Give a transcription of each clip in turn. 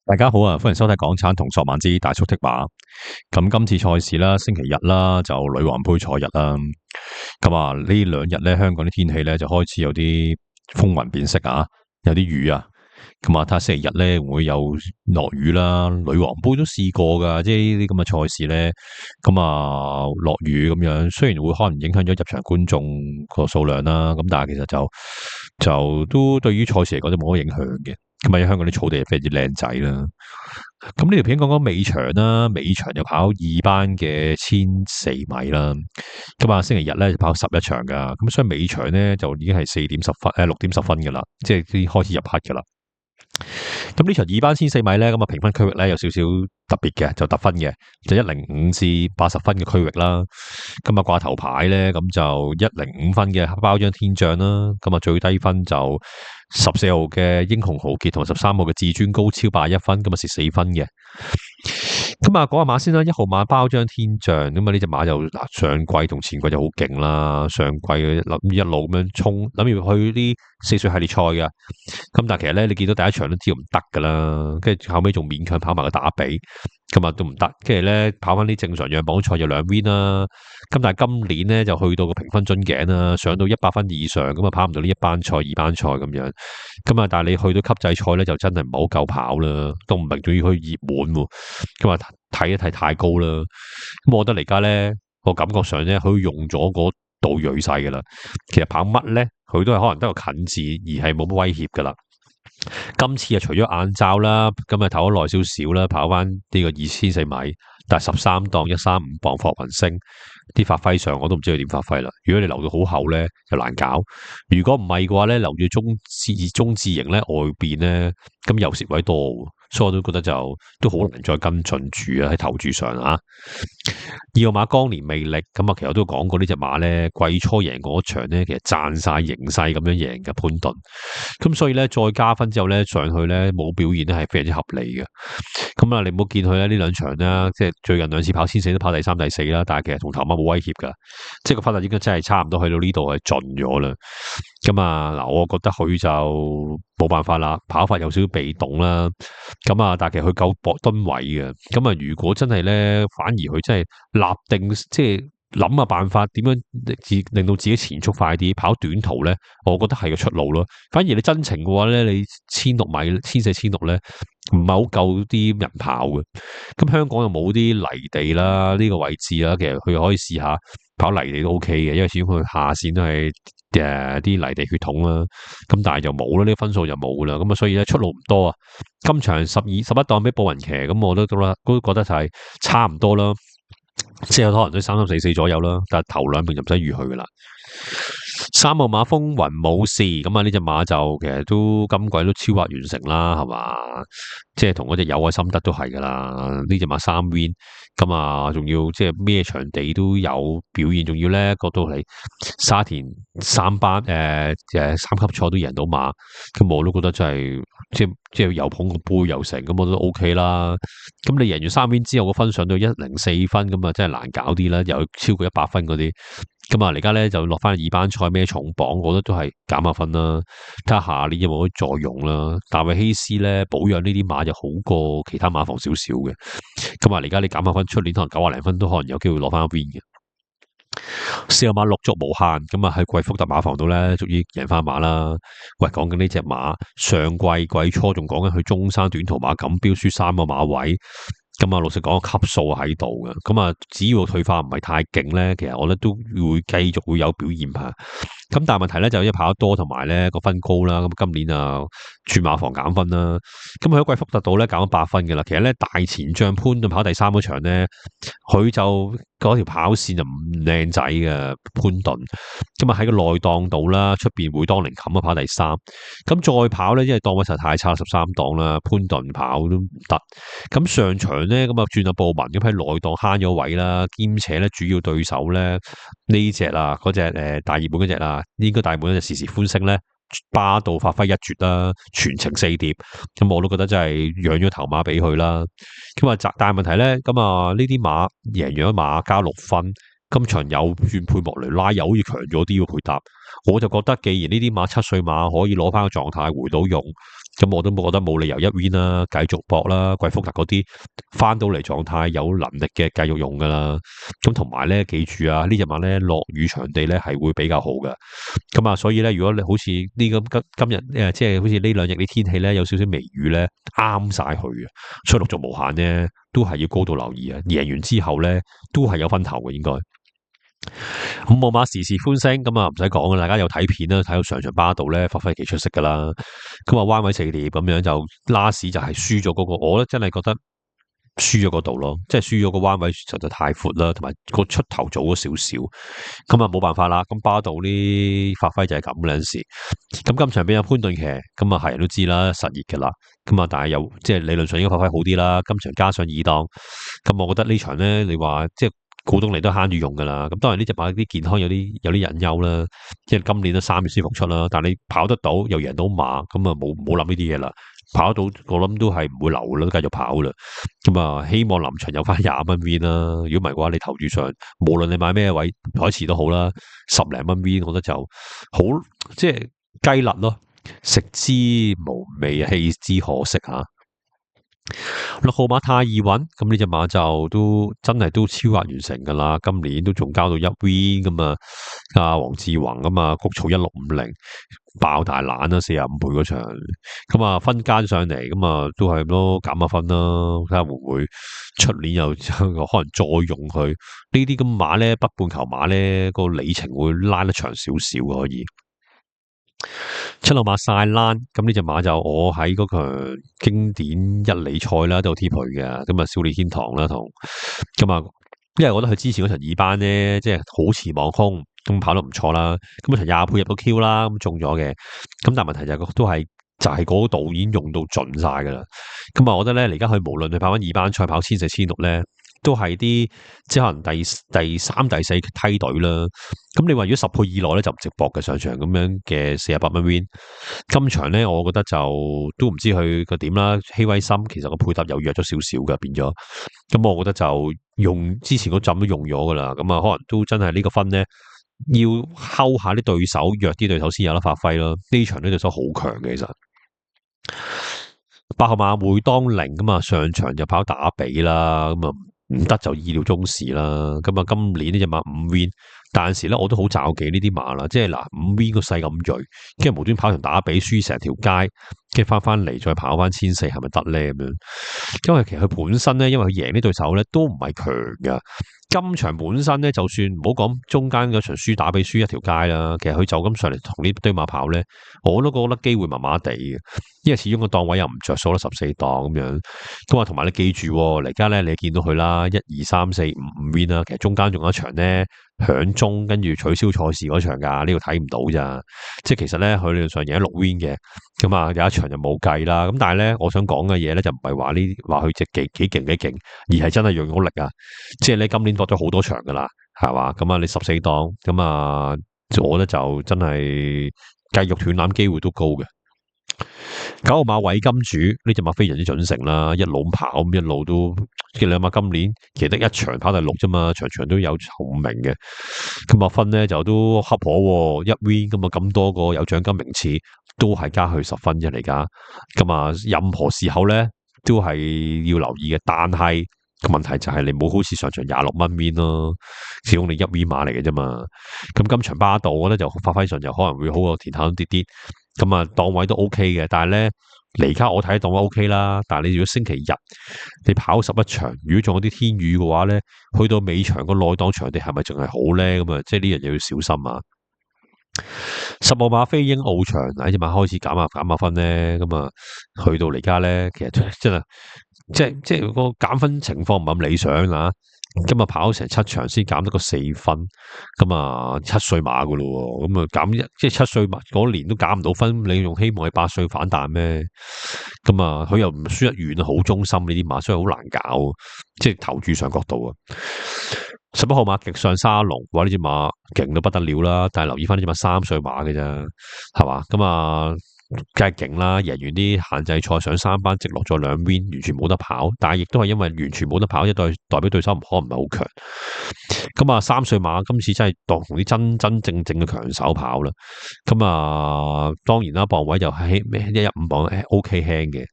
大家好啊，歡迎收睇港產同索萬之大叔的馬。咁今次賽事啦，星期日啦就女皇盃賽日啦。咁啊呢兩日咧，香港啲天氣咧就開始有啲風雲變色啊，有啲雨啊。咁啊睇下星期日咧會唔會有落雨啦？女皇盃都試過噶，即係呢啲咁嘅賽事咧，咁啊落雨咁樣，雖然會可能影響咗入場觀眾個數量啦，咁但係其實就都對於賽事嚟講都冇乜影響嘅。咁啊，香港啲草地非常之靚仔啦。咁呢條片講講尾場啦，尾場就跑二班嘅1400米啦。咁啊，星期日咧就跑11場噶，咁所以尾場咧就已經係4點10分，6點10分噶啦，即係啲開始入黑噶啦。咁呢場二班1400米咧，咁啊評分區域咧有少少特別嘅，就得分嘅，就105至80分嘅區域啦。咁啊掛頭牌咧，咁就105分嘅包張天將啦。咁啊最低分就14號嘅英雄豪傑同13號嘅至尊高超81分，咁啊蝕4分嘅。咁啊，講下馬先啦，1號馬包張天象，咁啊呢隻馬就嗱上季同前季就好勁啦，上季諗一路咁樣衝，諗住去啲4歲系列賽嘅，咁但係其實咧你見到第一場都知道唔得噶啦，跟住後尾仲勉強跑埋個打比，咁啊都唔得，跟住咧跑翻啲正常讓磅賽就2 win 啦，咁但係今年咧就去到個評分樽頸啦，上到100分以上，咁啊跑唔到呢一班賽、二班賽咁樣，咁啊但係你去到級制賽咧就真係唔係好夠跑啦，都唔明仲要去熱門喎，咁啊睇一睇太高啦，咁我覺得而家咧個感覺上咧佢用咗嗰度銳勢噶啦，其實跑乜咧佢都係可能得個近字，而係冇乜威脅噶啦。今次啊，除咗眼罩啦，咁啊唞咗耐少少啦，跑翻呢個2400米，但係13檔135磅霍雲星啲發揮上，我都唔知佢點發揮啦。如果你留到好後咧，就難搞；如果唔係嘅話咧，留住中字型咧外邊咧，咁又蝕位多，所以我都覺得就都好難再跟進住啊喺投注上啊。二號馬當年魅力，咁啊，其實我都講過呢隻馬咧，季初贏嗰場咧，其實賺晒形勢咁樣贏嘅潘頓，咁所以咧再加分之後咧上去咧冇表現咧係非常之合理嘅。咁啊，你唔好見佢咧呢兩場啦，即係最近2次跑1400都跑第3、第4啦，但係其實同頭馬冇威脅噶，即係個分數應該真係差唔多去到呢度係盡咗啦。咁啊嗱，我覺得佢就冇辦法啦，跑法有少少被動啦。咁啊，但係其實佢夠搏噸位嘅。咁啊，如果真係咧，反而佢真係立定，即係諗下辦法，點樣令到自己前速快啲，跑短途咧，我覺得係個出路咯。反而你真情嘅話咧，你1600米、1400、1600咧，唔係好夠啲人跑嘅。咁香港又冇啲泥地啦，呢個位置啦，其實佢可以試下跑泥地都 OK 嘅，因為始終佢下線都係啲泥地血統啦。咁但係就冇啦，呢個分數就冇啦。咁啊，所以咧出路唔多啊。今場11檔俾布雲騎，咁我都覺得就係差唔多啦。即係可能都3344左右啦，但係頭2名就唔使預佢噶啦。3號馬風雲武士，咁啊呢隻馬就其實都今季都超額完成啦，係嘛？即係同嗰隻有愛心得都係噶啦。呢隻馬3 win，咁啊仲要即係咩場地都有表現，仲要咧個都係沙田3班3級賽都贏到馬，咁我都覺得真係即係又捧個杯又成，咁我都 OK 啦。咁你贏完3 win 之後個分上到104分，咁啊真係難搞啲啦，又超過100分嗰啲。咁啊，而家咧就落翻2班賽咩重磅，我覺得都係減下分啦。睇下下年有冇可以再用啦。大衛希斯咧保養呢啲馬就好過其他馬房少少嘅。咁啊，而家你減下分，出年可能90零分都可能有機會攞翻一邊嘅。4號馬陸續無限，咁啊喺貴福特馬房度咧，終於贏翻馬啦。喂，講緊呢隻馬，上季季初仲講緊去中山短途馬錦標輸3個馬位。咁啊，老實講，級數喺度嘅。咁啊，只要退化唔係太勁咧，其實我覺得都會繼續會有表現吓。咁但係問題咧就因為跑得多同埋咧個分高啦。咁今年啊轉馬房減分啦。咁佢喺貴福特度咧減咗8分嘅啦。其實咧大前將潘頓跑第3嗰場咧，佢就嗰條跑線就唔靚仔嘅潘頓。咁啊喺個內檔度啦，出邊會當寧冚啊跑第3。咁再跑咧，因為檔位實在太差，13檔啦，潘頓跑都唔得。咁上場咧，咁啊轉阿布文咁喺內檔慳咗位啦，兼且咧主要對手咧呢隻啊，嗰隻大熱門嗰隻啊，應該大熱門嗰隻時時歡星咧，霸道發揮一絕啦，全程4碟，咁我都覺得真係養咗頭馬俾佢啦。咁啊，但係問題咧，咁啊呢啲馬贏咗馬加6分，今場有轉配莫雷拉，又好似強咗啲喎配搭。我就覺得，既然呢啲馬7歲馬可以攞翻個狀態回到用，咁我都覺得冇理由一 win 啦，繼續搏啦。貴福特嗰啲翻到嚟狀態有能力嘅繼續用噶啦。咁同埋咧，記住啊，呢隻馬咧落雨場地咧係會比較好嘅。咁啊，所以咧，如果你好似呢今日即係好似呢兩日啲天氣咧有少少微雨咧，啱晒佢嘅，所以陸續無限咧都係要高度留意啊。贏完之後咧都係有分頭嘅應該。咁我馬時時歡聲，咁啊唔使講啦，大家有睇片啦，睇到上場巴度咧發揮幾出色噶啦。咁啊彎位四碟咁樣就拉屎就係輸咗嗰個，我咧真係覺得輸咗嗰度咯，即係輸咗個彎位實在太闊啦，同埋個出頭早咗少少，咁啊冇辦法啦。咁巴度呢發揮就係咁嘅陣時。咁今場邊有潘頓騎，咁啊係人都知啦，實熱噶啦。咁啊，但係又即係理論上應該發揮好啲啦。今場加上二檔，咁我覺得呢場咧，你話即係。股東嚟都慳住用噶啦，咁當然呢隻馬啲健康有啲隱憂啦，即係今年都3月先復出啦，但係你跑得到又贏到馬，咁啊冇諗呢啲嘢啦，跑得到我諗都係唔會留啦，都繼續跑啦，咁啊希望臨場有翻20蚊 win 啦，如果唔係嘅話，你投注上無論你買咩位海池都好啦，10零蚊 win，我覺得就好即係雞肋咯，食之無味，棄之可惜吓。6號馬太易穩，咁呢隻馬就真係都超額完成噶啦，今年都仲交到1 win 咁啊，阿黃志宏咁啊，谷草1650爆大懶啦，45倍嗰場，咁啊分間上嚟，咁啊都係咁咯，減下分啦，睇下會唔會出年又可能再用佢呢啲咁馬咧，北半球馬咧個里程會拉得長少少可以。7號馬晒欄，咁呢隻馬就我喺嗰個經典一哩賽啦，都有貼佢嘅，咁啊小李天堂啦同，咁啊，因為我覺得佢之前嗰場2班咧，即係好似望空，咁跑得唔錯啦，咁嗰場20倍入到 Q 啦，咁中咗嘅，咁但係問題就係就係嗰度已經用到盡晒噶啦，咁啊，我覺得咧，而家佢無論佢跑翻2班賽跑1000、4000、1600咧。都係啲即係可能第3、第4梯隊啦。咁你話如果10倍以內咧就唔值博嘅上場咁樣嘅48蚊 win。今場咧我覺得就都唔知佢個點啦。希威森其實個配搭又弱咗少少嘅變咗。咁我覺得就用之前嗰陣都用咗噶啦。咁啊可能都真係呢個分咧要睺下啲對手弱啲對手先有得發揮咯。呢場呢對手好強嘅其實。8號馬會當零咁啊，上場就跑打比啦，咁啊唔得就意料中事啦。咁啊，今年呢隻馬5 win，但係時咧我都好罩忌呢啲馬啦，即係嗱5 win 個勢咁銳，跟住無端跑場打比輸成條街，跟住翻嚟再跑翻1400係咪得咧咁樣？因為其實佢本身咧，因為佢贏啲對手咧都唔係強噶。今場本身咧，就算唔好講中間嗰場輸打比輸一條街啦，其實佢就咁上嚟同呢堆馬跑咧，我都覺得機會麻麻地嘅，因為始終個檔位又唔着數啦，14檔咁樣。咁啊，同埋你記住，而家咧你見到佢啦，1、2、3、4、5 win 啦，其實中間仲有一場咧響中，跟住取消賽事嗰場噶，呢度睇唔到咋。即係其實咧，佢理論上贏6 win 嘅，咁啊有一場就冇計啦。咁但係咧，我想講嘅嘢咧就唔係話佢隻幾勁，而係真係用咗力啊！即係你今年搏咗好多場噶啦，係嘛？咁啊，你14檔，咁啊，我覺得就真係繼續斷纜機會都高嘅。9號馬偉金主呢隻馬非常之準成啦，一路跑一路都，見兩馬今年其實得一場跑第6啫嘛，場場都有頭名嘅。咁啊分咧就都恰可喎，1 win 咁啊咁多個有獎金名次，都係加去10分啫嚟噶。咁啊任何時候咧都係要留意嘅，但係個問題就係你冇好似上場26蚊 win 咯，始終你1 win 馬嚟嘅啫嘛。咁今場巴道我覺得就發揮上就可能會好過田下啲啲。咁啊，檔位都 OK 嘅，但係咧，嚟家我睇檔位 OK 啦。但係你如果星期日你跑11場，如果仲有啲天雨嘅話咧，去到尾場個內檔場地係咪仲係好咧？咁啊，即係呢樣嘢要小心啊。10號馬飛鷹奧場，嗱呢隻馬開始減下分咧，咁啊，去到嚟家咧，其實真係即係個減分情況唔係咁理想啊。今日跑成7場先減得個4分，咁啊7歲馬噶咯，咁啊減即係7歲馬嗰年都減唔到分，你仲希望佢8歲反彈咩？咁啊佢又唔輸得遠，好忠心呢啲馬，所以好難搞，即係投注上角度啊。11號馬極上沙龍，哇呢隻馬勁到不得了啦，但係留意翻呢隻馬3歲馬嘅啫，係嘛？咁啊梗係勁啦，贏完啲限制賽上三班直落咗兩 win，完全冇得跑。但係亦都係因為完全冇得跑，一代表對手可能唔係好強。咁啊，三歲馬今次真係當同啲真正嘅強手跑啦。咁啊，當然啦，磅位就係115磅OK 輕嘅。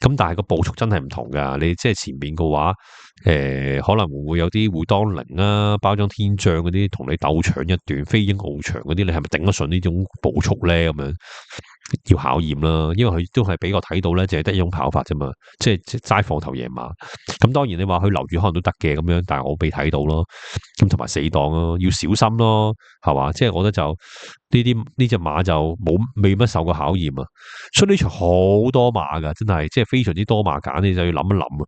咁但係個步速真係唔同噶。你即係前面嘅話，可能會有啲會當零啊，包裝天將嗰啲同你鬥搶一段，飛鷹翱翔嗰啲，你係咪頂得順呢種步速咧？咁樣要考驗啦，因為佢都係俾我睇到咧，淨係得一種跑法啫嘛，即係齋放頭贏馬。咁當然你話佢留住可能都得嘅咁樣，但係我未睇到咯。咁同埋死黨咯，要小心咯，係嘛？即係我覺得就呢隻馬就未乜受過考驗啊。所以呢場好多馬噶，真係即係非常之多馬揀，你就要諗一諗啊。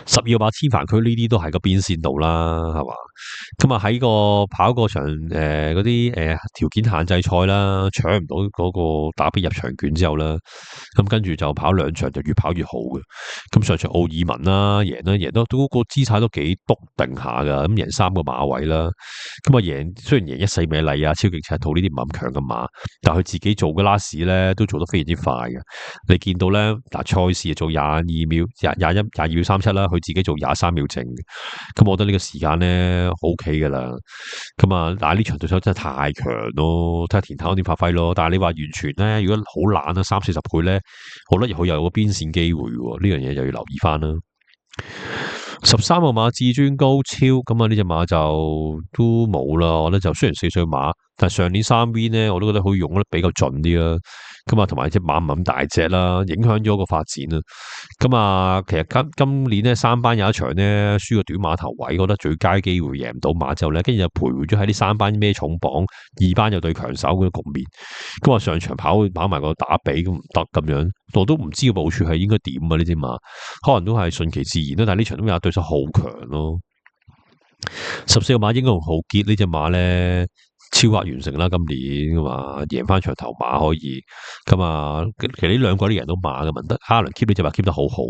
12號馬千帆區呢啲都係個邊線度啦，係嘛？咁啊喺個跑過場嗰啲條件限制賽啦，搶唔到嗰個打吡入場券之後啦，咁跟住就跑兩場就越跑越好嘅。咁上場奧爾文啦，贏都個姿態都幾篤定下噶，咁贏3個馬位啦。咁啊雖然贏1-4美麗啊、超極赤兔呢啲唔係咁強嘅馬，但係佢自己做嘅拉屎咧都做得非常之快嘅。你見到咧賽事做22秒22秒37啦，佢自己做23秒正嘅。咁我覺得呢個時間咧 OK 噶啦。咁啊，但係呢場對手真係太強咯，睇下田太安點發揮咯。但係你話完全咧，如果好懶啊，30-40倍咧，我覺得佢又有個邊線機會喎。呢樣嘢就要留意翻啦。13號馬至尊高超，咁啊呢隻馬就都冇啦。我覺得就雖然4歲馬，但係上年3 V 咧，我都覺得佢用得比較盡啲啦。咁啊，同埋隻馬唔係咁大隻啦，影響咗個發展啦。咁啊，其實今年咧3班有一場咧輸個短馬頭位，覺得最佳機會贏唔到馬之後咧，跟住就徘徊咗喺呢3班孭重磅，2班又對強手嗰個局面。咁啊上場跑埋個打比咁唔得咁樣，我都唔知個部署係應該點啊呢啲馬，可能都係順其自然啦。但係呢場都有對手好強咯。14號馬英雄豪傑呢隻馬咧，超額完成啦，今年噶嘛，贏翻場頭馬可以。咁啊，其實呢兩個都贏到馬嘅，文德阿倫 keep 呢隻馬 keep 得好好。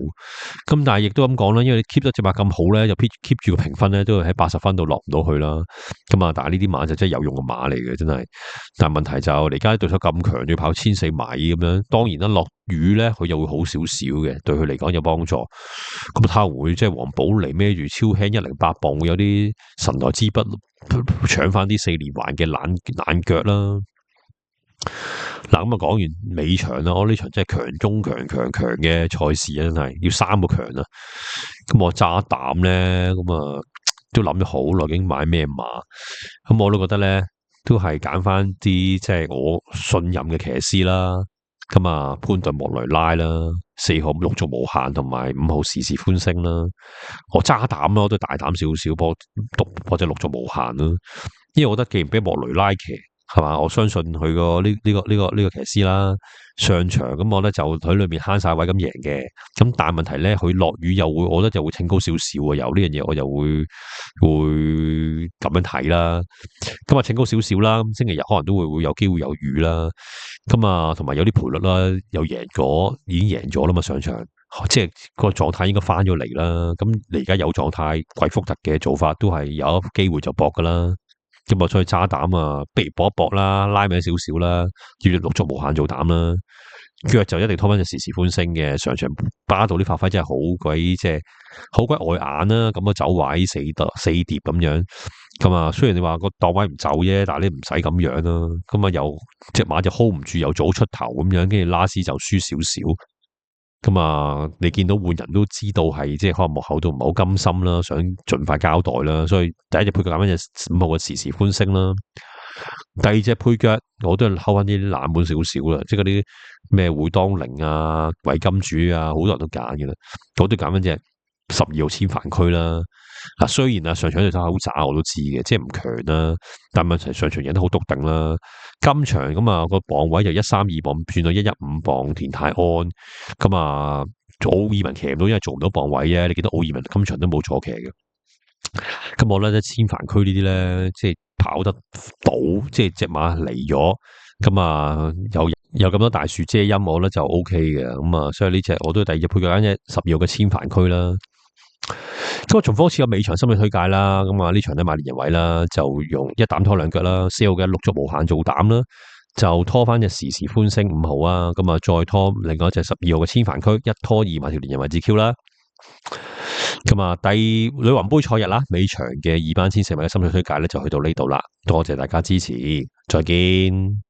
咁但係亦都咁講啦，因為你 keep 得隻馬咁好咧，就 keep 住個評分咧，都會喺80分度落唔到去啦。咁啊，但係呢啲馬就真係有用嘅馬嚟嘅，真係。但係問題就而家對手咁強，要跑1400米咁樣，當然啦，落雨咧佢又會好少少嘅，對佢嚟講有幫助。咁他會即係黃寶嚟孭住超輕108磅，會有啲神來之筆搶翻啲4連環嘅懶腳啦。嗱，咁啊講完尾場啦，我呢場真係強中強嘅賽事啊，真係要3個強啊。咁我揸膽咧，咁啊都諗咗好耐，究竟買咩馬？咁我都覺得咧，都係揀翻啲即係我信任嘅騎師啦。咁啊，潘頓莫雷拉啦，4號陸續無限，同埋5號時時歡聲啦。我揸膽咯，都大膽少少，或者陸續無限啦。因為我覺得既然俾莫雷拉騎，係嘛，我相信佢個呢個騎師啦，上場咁我咧就喺裏面慳晒位咁贏嘅。咁但係問題咧，佢落雨又會，我覺得就會稱高少少啊。有呢樣嘢我就會咁樣睇啦。咁啊，稱高少少啦。星期日可能都會有機會有雨啦。咁啊，同埋有啲賠率啦，又贏咗，已經贏咗啦嘛。上場即係個狀態應該翻咗嚟啦。咁你而家有狀態，貴福特嘅做法都係有機會就搏噶啦。咁啊，所以揸膽啊，不如搏一搏啦，拉尾少少啦，要陸續無限做膽啦。腳就一定拖翻隻時時歡聲嘅，上場巴度啲發揮真係好鬼即係好鬼礙眼啦。咁啊走位四碟咁樣，咁啊雖然你話個檔位唔走啫，但係你唔使咁樣啦。咁啊又隻馬就 hold 唔住，又早出頭咁樣，跟住拉絲就輸少少。咁啊，你見到換人都知道係即係可能幕後都唔係好甘心啦，想盡快交代啦，所以第一隻配腳揀翻隻5號嘅時時歡聲啦。第二隻配腳我都係睺翻啲冷門少少啦，即係嗰啲咩會當凌啊、貴金主啊，好多人都揀嘅啦，我都揀翻隻12號千帆區啦。嗱，雖然啊上場對手好渣，我都知嘅，即係唔強啦，但係問題上場贏得好篤定啦。今場咁啊個磅位就132磅轉到115磅，田泰安咁啊，奧爾文騎唔到，因為做唔到磅位啫。你見到奧爾文今場都冇坐騎嘅。咁我咧千帆區呢啲咧，即係跑得到，即係隻馬嚟咗，咁啊有咁多大樹遮陰，我咧就 O K 嘅。咁啊，所以呢隻我都第二隻配腳揀隻12號嘅千帆區啦。咁啊，重複好似個尾場心理推介啦。咁啊，呢場咧買連人位啦，就用一膽拖兩腳啦。4號嘅陸續無限做膽啦。就拖翻隻時時歡星5號啊，咁啊再拖另外一隻12號嘅千帆區，一拖二萬條連人位置 Q 啦。咁啊，女皇杯賽日啦，尾場嘅2班千4米嘅心水推介咧就去到呢度啦，多謝大家支持，再見。